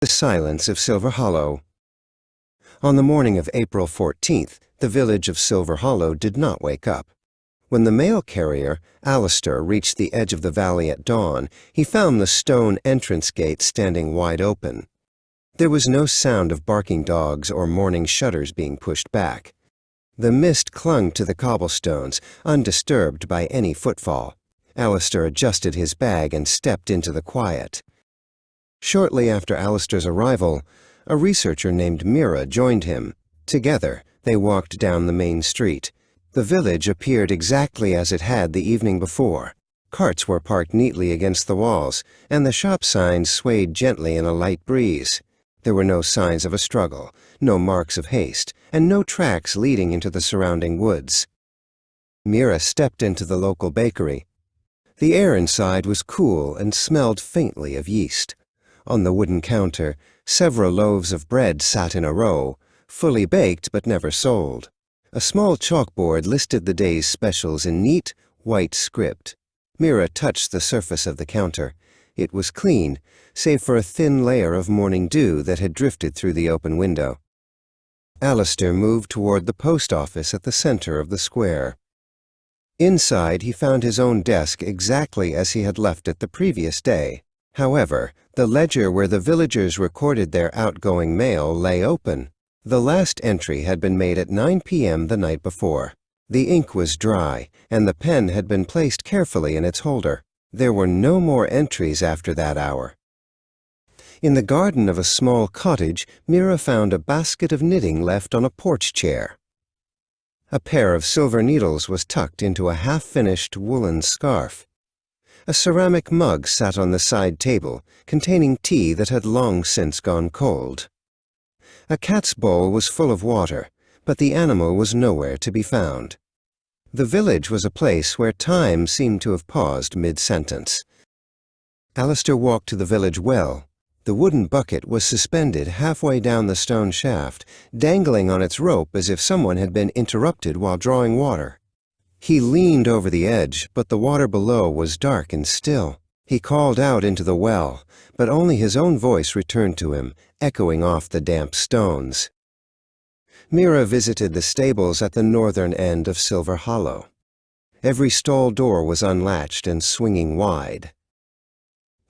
The silence of Silver Hollow. On the morning of April 14th, the village of Silver Hollow did not wake up. When the mail carrier, Alistair, reached the edge of the valley at dawn, he found the stone entrance gate standing wide open. There was no sound of barking dogs or morning shutters being pushed back. The mist clung to the cobblestones, undisturbed by any footfall. Alistair adjusted his bag and stepped into the quiet. Shortly after Alistair's arrival, a researcher named Mira joined him. Together, they walked down the main street. The village appeared exactly as it had the evening before. Carts were parked neatly against the walls, and the shop signs swayed gently in a light breeze. There were no signs of a struggle, no marks of haste, and no tracks leading into the surrounding woods. Mira stepped into the local bakery. The air inside was cool and smelled faintly of yeast. On the wooden counter, several loaves of bread sat in a row, fully baked but never sold. A small chalkboard listed the day's specials in neat, white script. Mira touched the surface of the counter. It was clean, save for a thin layer of morning dew that had drifted through the open window. Alistair moved toward the post office at the center of the square. Inside, he found his own desk exactly as he had left it the previous day. However, the ledger where the villagers recorded their outgoing mail lay open. The last entry had been made at 9 p.m. the night before. The ink was dry, and the pen had been placed carefully in its holder. There were no more entries after that hour. In the garden of a small cottage, Mira found a basket of knitting left on a porch chair. A pair of silver needles was tucked into a half-finished woolen scarf. A ceramic mug sat on the side table, containing tea that had long since gone cold. A cat's bowl was full of water, but the animal was nowhere to be found. The village was a place where time seemed to have paused mid-sentence. Alistair walked to the village well. The wooden bucket was suspended halfway down the stone shaft, dangling on its rope as if someone had been interrupted while drawing water. He leaned over the edge, but the water below was dark and still. He called out into the well, but only his own voice returned to him, echoing off the damp stones. Mira visited the stables at the northern end of Silver Hollow. Every stall door was unlatched and swinging wide.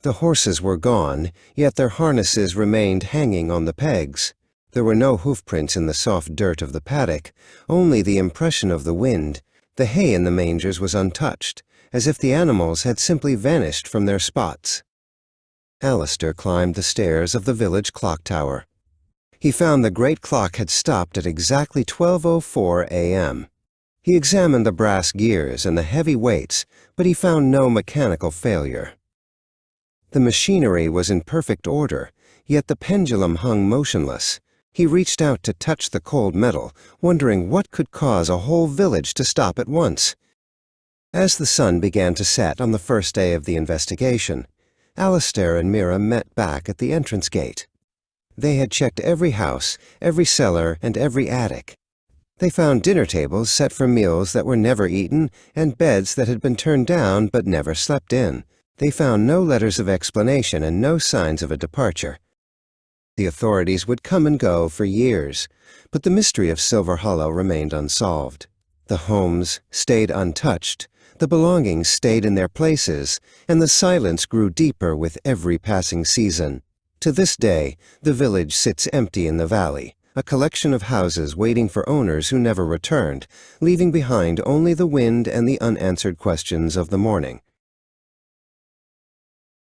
The horses were gone, yet their harnesses remained hanging on the pegs. There were no hoofprints in the soft dirt of the paddock, only the impression of the wind. The hay in the mangers was untouched, as if the animals had simply vanished from their spots. Alistair climbed the stairs of the village clock tower. He found the great clock had stopped at exactly 12:04 a.m. He examined the brass gears and the heavy weights, but he found no mechanical failure. The machinery was in perfect order, yet the pendulum hung motionless. He reached out to touch the cold metal, wondering what could cause a whole village to stop at once. As the sun began to set on the first day of the investigation, Alistair and Mira met back at the entrance gate. They had checked every house, every cellar, and every attic. They found dinner tables set for meals that were never eaten and beds that had been turned down but never slept in. They found no letters of explanation and no signs of a departure. The authorities would come and go for years, but the mystery of Silver Hollow remained unsolved. The homes stayed untouched, the belongings stayed in their places, and the silence grew deeper with every passing season. To this day, the village sits empty in the valley, a collection of houses waiting for owners who never returned, leaving behind only the wind and the unanswered questions of the morning.